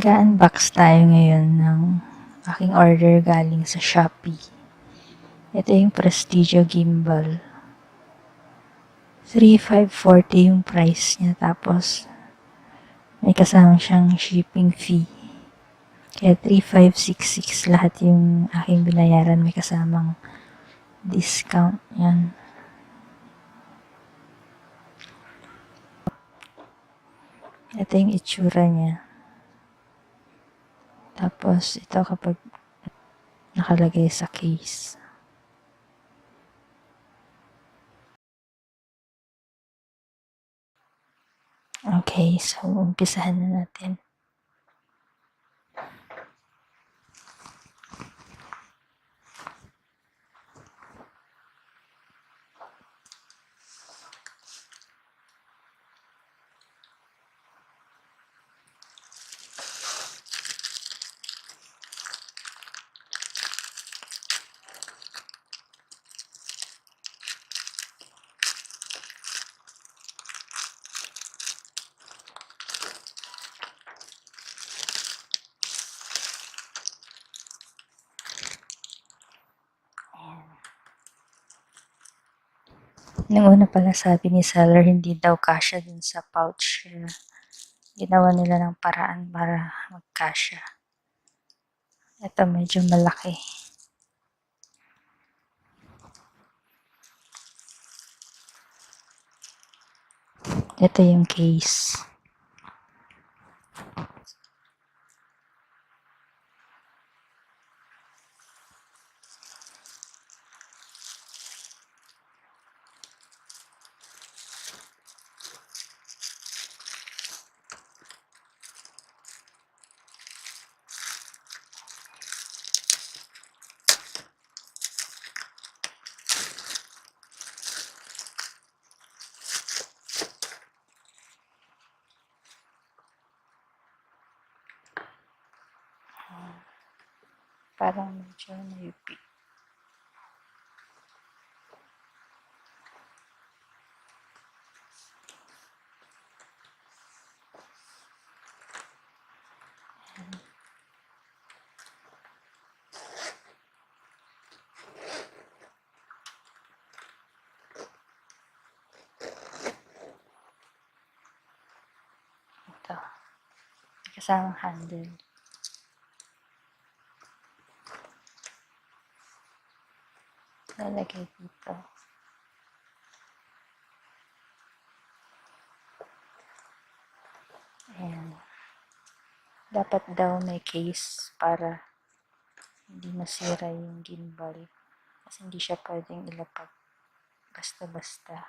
Mag-unbox tayo ngayon ng aking order galing sa Shopee. Ito yung Prestigio Gimbal. 3,540 yung price niya, tapos may kasama siyang shipping fee. Kaya 3,566 lahat yung aking binayaran, may kasamang discount yan. Ito yung itsura niya. Tapos ito kapag nakalagay sa case. Okay, so umpisahan na natin. Nung una pala sabi ni seller, hindi daw kasya dun sa pouch. Ginawa nila ng paraan para magkasya. Ito medyo malaki. Ito yung case. Parang medyo nayupi. Ito. Kasamang handle. Lalagay dito. Ayan. Dapat daw may case para hindi masira yung gimbal. Kasi hindi siya pwedeng ilapag basta-basta.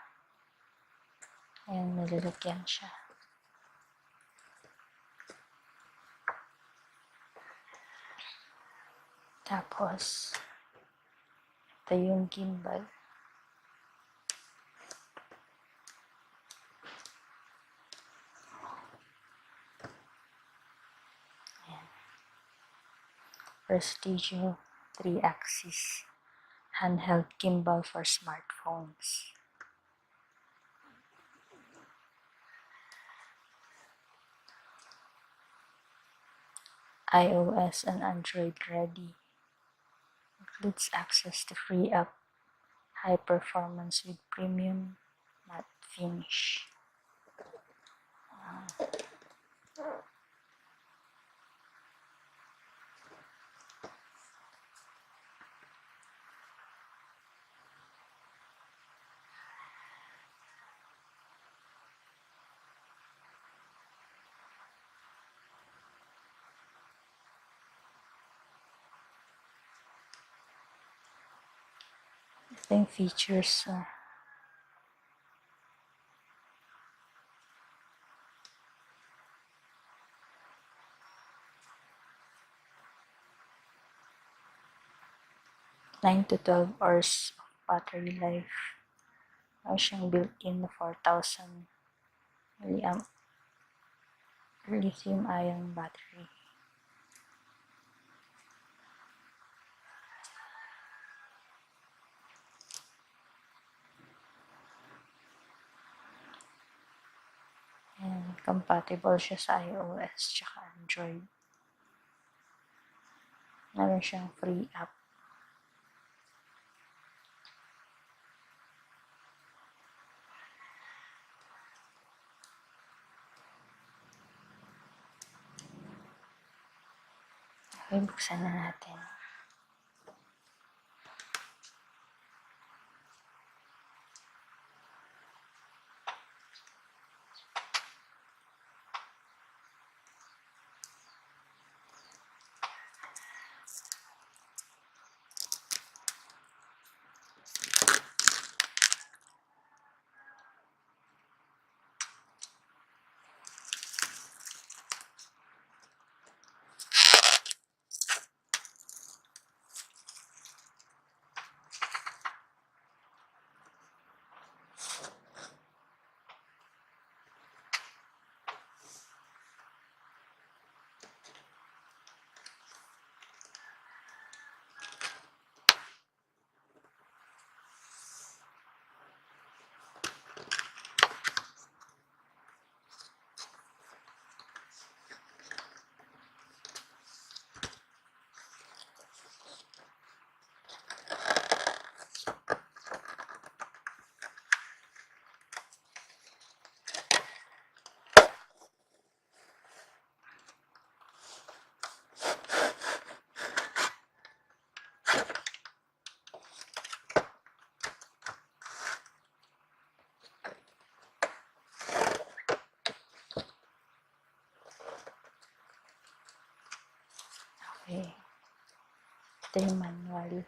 Ayan, nilalagyan siya. Tapos, ito yung gimbal. Ayan. Prestigio 3-axis handheld gimbal for smartphones. iOS and Android ready. Includes access to free app, high performance with premium matte finish. Ito yung features. 9 to 12 hours of battery life. May siyang built-in na 4,000 mAh lithium-ion battery. And compatible siya sa iOS tsaka Android. Meron siyang free app. Okay, buksan na natin. Okay. Ito yung manual.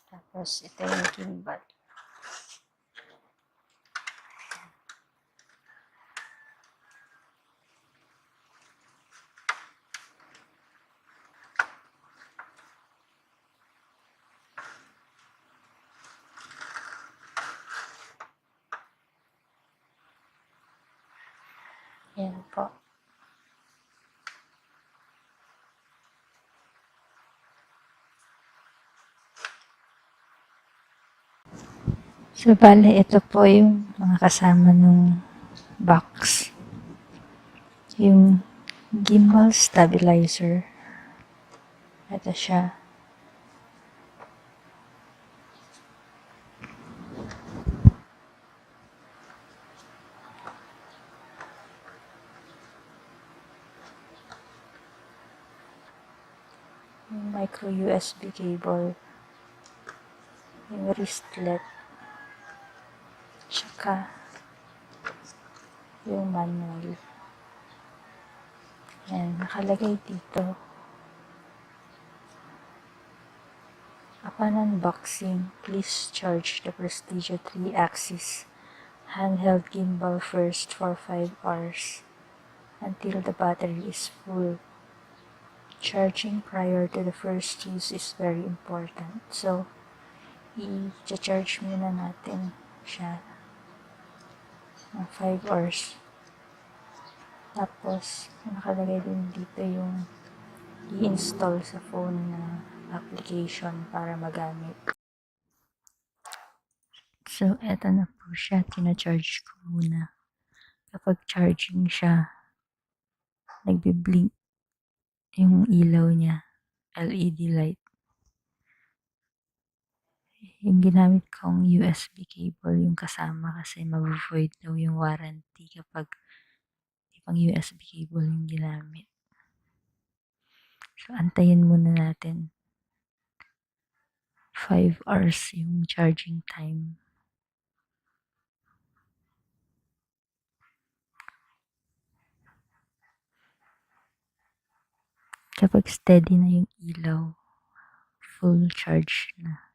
Tapos, ito yung gimbal. Yan po. So, bale, ito po yung mga kasama nung box. Yung gimbal stabilizer. Ito siya. Yung micro USB cable. Yung wristlet. Tsaka yung manual. Yan, nakalagay dito. Upon unboxing, please charge the Prestigio 3-axis handheld gimbal first for 5 hours until the battery is full. Charging prior to the first use is very important. So, i-charge muna natin siya ng 5 hours. Tapos, nakalagay din dito yung i-install sa phone na application para magamit. So, eto na po siya. Tina-charge ko muna. Kapag charging siya, nagbi-blink yung ilaw niya. LED light. Yung ginamit kong USB cable yung kasama kasi mag-void daw yung warranty kapag pang USB cable yung ginamit. So, antayin muna natin 5 hours yung charging time. Kapag steady na yung ilaw, full charge na.